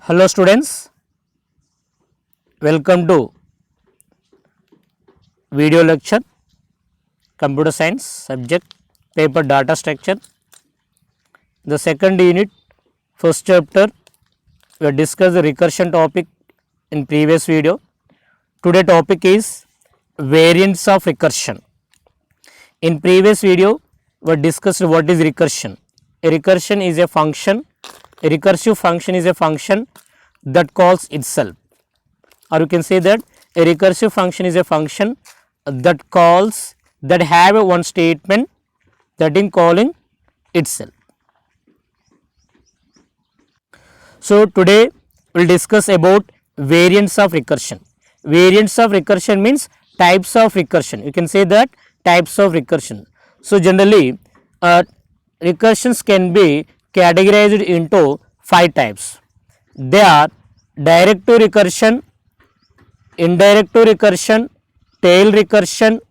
Hello students, welcome to video lecture computer science subject paper data structure. The second unit, first chapter, we have discussed the recursion topic in previous video. Today topic is variants of recursion. In previous video we discussed what is recursion. A recursion is a function, a recursive function is a function that calls itself, or you can say that a recursive function is a function that calls, that have a one statement that in calling itself. So today we will discuss about variants of recursion. Variants of recursion means types of recursion, you can say that types of recursion. So generally recursions can be categorized into 5 types. They are direct to recursion, indirect to recursion, tail recursion,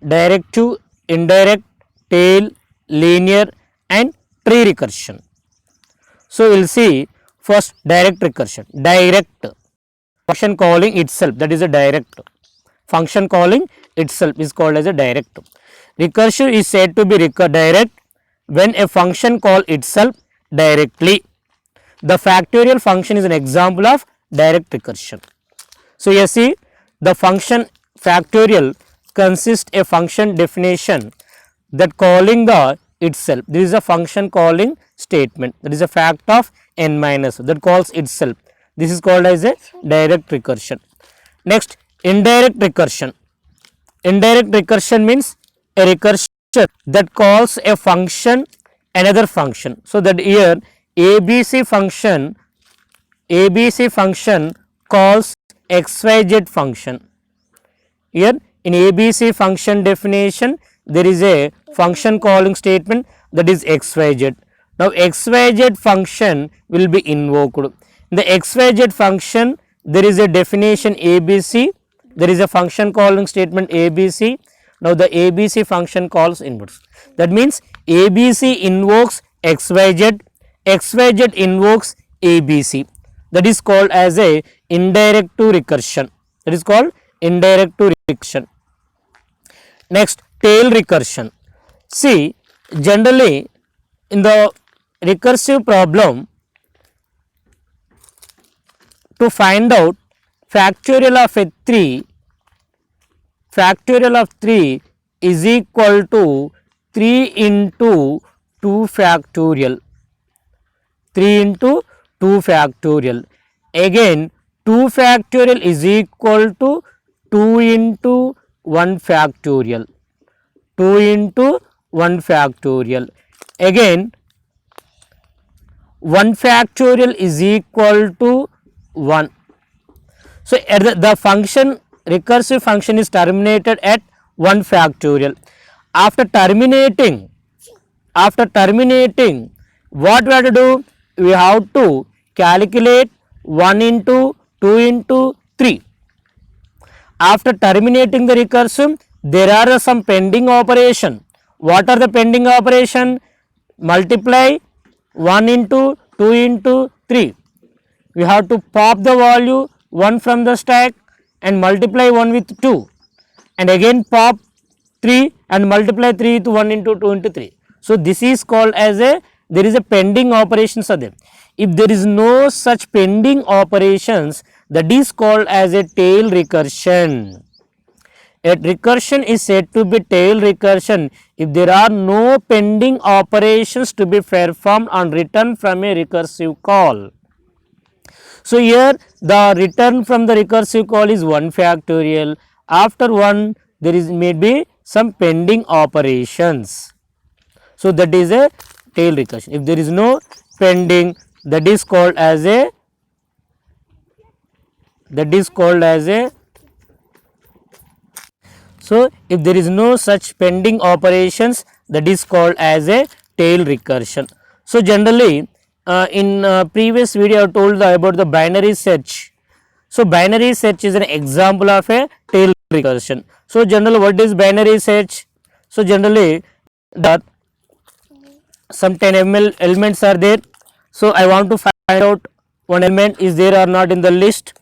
direct to indirect, tail, linear and tree recursion. So we will see first direct recursion. Direct function calling itself, that is a direct function calling itself is called as a direct. Recursion is said to be direct when a function call itself directly. The factorial function is an example of direct recursion. So you see, the function factorial consists a function definition that calling the itself. This is a function calling statement, that is a fact of n minus that calls itself. This is called as a direct recursion. Next, indirect recursion. Indirect recursion means a recursion that calls a function another function. So that here ABC function calls xyz function. Here in ABC function definition there is a function calling statement that is xyz. Now xyz function will be invoked. In the xyz function there is a definition ABC, there is a function calling statement ABC. Now the ABC function calls inverse. That means ABC invokes xyz, xyz invokes ABC. That is called as a indirect to recursion. That is called indirect to recursion. Next, tail recursion. See, generally in the recursive problem, to find out factorial of a 3, factorial of 3 is equal to 3 into 2 factorial, 3 into 2 factorial. Again 2 factorial is equal to 2 into 1 factorial, 2 into 1 factorial. Again 1 factorial is equal to 1. So the function, recursive function is terminated at 1 factorial. After terminating, what we have to do? We have to calculate 1 into 2 into 3. After terminating the recursion, there are some pending operation. What are the pending operation? Multiply 1 into 2 into 3. We have to pop the value 1 from the stack and multiply 1 with 2, and again pop 3 and multiply 3 with 1 into 2 into 3. So this is called as a, there is a pending operations are there. If there is no such pending operations, that is called as a tail recursion. A recursion is said to be tail recursion if there are no pending operations to be performed on return from a recursive call. So here the return from the recursive call is 1 factorial. After 1 there is maybe some pending operations. So that is a tail recursion. If there is no pending, that is called as a, so if there is no such pending operations, that is called as a tail recursion. So generally in previous video I have told about the binary search. So binary search is an example of a tail recursion. So generally what is binary search? So generally the some 10 elements are there. So I want to find out one element is there or not in the list.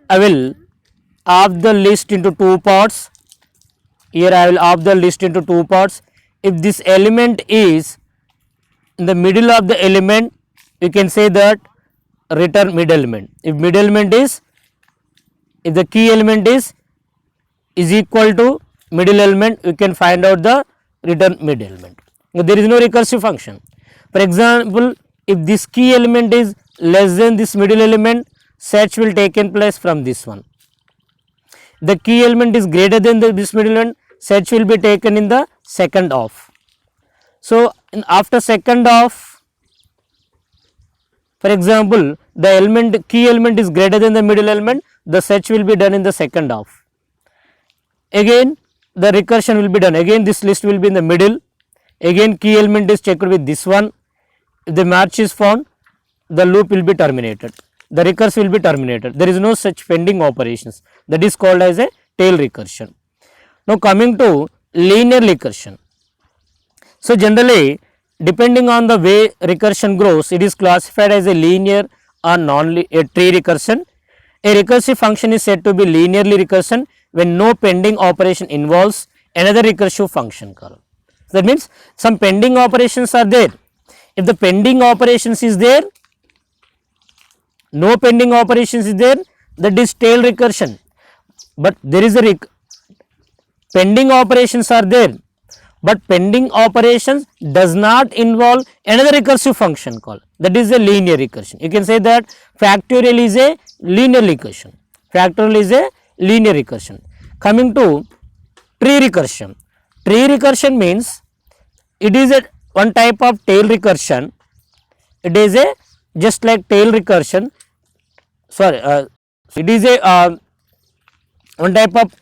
I will half the list into two parts. Here I will half the list into two parts. If this element is in the middle of the element, you can say that return mid element. If mid element is, if the key element is equal to middle element, you can find out the return mid element. There is no recursive function. For example, if this key element is less than this middle element, search will taken place from this one. The key element is greater than this middle element, search will be taken in the second half. So, after second half, for example, the key element is greater than the middle element, the search will be done in the second half. Again the recursion will be done, again this list will be in the middle, again key element is checked with this one. If the match is found, the loop will be terminated, the recursion will be terminated. There is no such pending operations, that is called as a tail recursion. Now coming to linear recursion. So generally, depending on the way recursion grows, it is classified as a linear or a tree recursion. A recursive function is said to be linearly recursion when no pending operation involves another recursive function call. That means some pending operations are there. If the pending operations is there, no pending operations is there, that is tail recursion. But there is a pending operations are there, but pending operations does not involve another recursive function call, that is a linear recursion. You can say that factorial is a linear recursion, factorial is a linear recursion. Coming to tree recursion. Tree recursion means it is a one type of tail recursion, it is a just like tail recursion, sorry, it is a one type of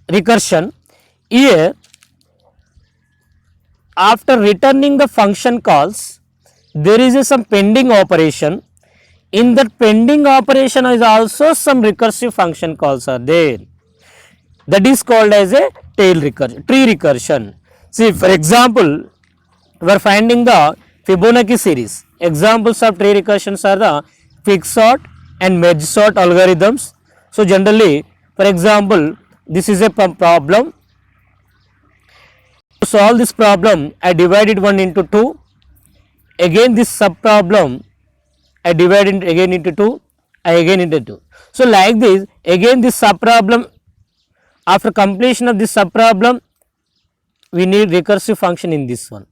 recursion. Here after returning the function calls, there is a some pending operation. In that pending operation is also some recursive function calls are there, that is called as a tail recursion, tree recursion. See, for example, we are finding the Fibonacci series. Examples of tree recursions are the quicksort and merge sort algorithms. So generally, for example, this is a problem. To solve this problem, I divided one into two. Again this sub problem, I divided again into two, I again into two. So like this, again this sub problem, after completion of this sub problem, we need recursive function in this one.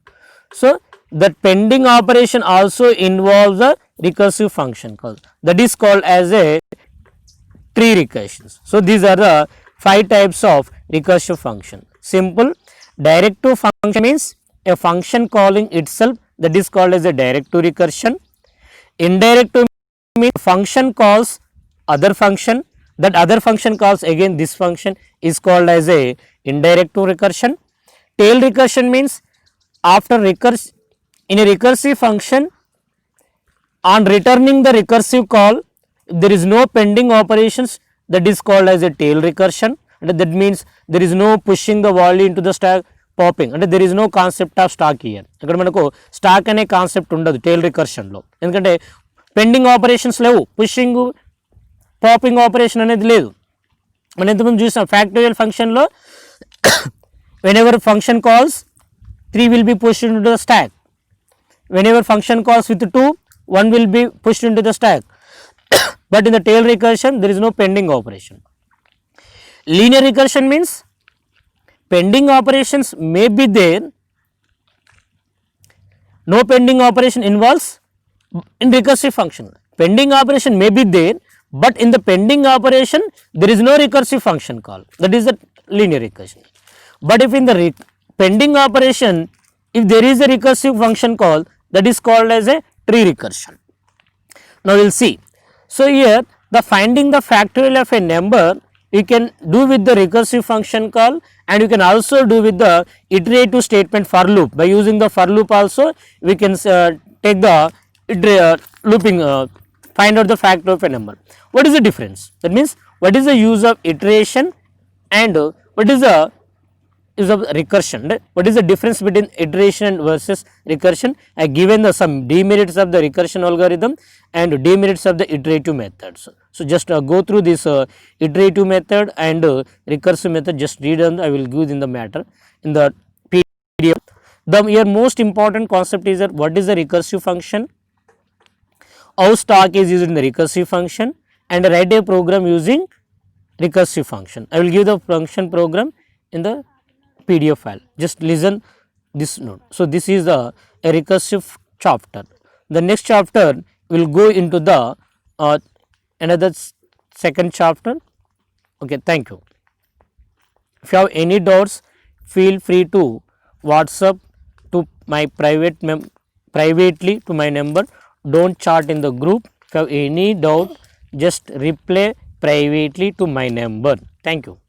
So that pending operation also involves a recursive function call, that is called as a tree recursions. So these are the 5 types of recursive function. Simple. Directive function means a function calling itself, that is called as a directive recursion. Indirective means function calls other function, that other function calls again this function, is called as a indirective recursion. Tail recursion means after in a recursive function, on returning the recursive call, there is no pending operations, that is called as a tail recursion. And that means there is no pushing the value into the stack, popping, and there is no concept of stack here. ఇక్కడ మనకు stock అనే concept ఉండదు టేల్ రికర్షన్లో, ఎందుకంటే pending operations లేవు, pushing popping operation అనేది లేదు. మనం ఎంతమంది చూసాం ఫ్యాక్టోరియల్ ఫంక్షన్లో whenever function calls 3 will be pushed into the stack, whenever function calls with 2 1 will be pushed into the stack. But in the tail recursion there is no pending operation. Linear recursion means pending operations may be there, no pending operation involves in recursive function. Pending operation may be there, but in the pending operation there is no recursive function call, that is the linear recursion. But if in the pending operation, if there is a recursive function call, that is called as a tree recursion. Now we will see. So here the finding the factorial of a number you can do with the recursive function call, and you can also do with the iterative statement for loop. By using the for loop also we can take the looping, find out the factor of a number. What is the difference? That means what is the use of iteration and what is the is of recursion, right? What is the difference between iteration versus recursion? I given the some demerits of the recursion algorithm and demerits of the iterative methods. So just go through this iterative method and recursive method, just read on, I will give in the matter in the PDF. The here most important concept is that what is the recursive function, how stack is used in the recursive function, and write a program using recursive function. I will give the function program in the PDF file. Just listen this note. So this is a recursive chapter. The next chapter will go into the another second chapter. Okay, thank you. If you have any doubts, feel free to WhatsApp to my privately to my number. Don't chat in the group. If you have any doubt, just reply privately to my number. Thank you.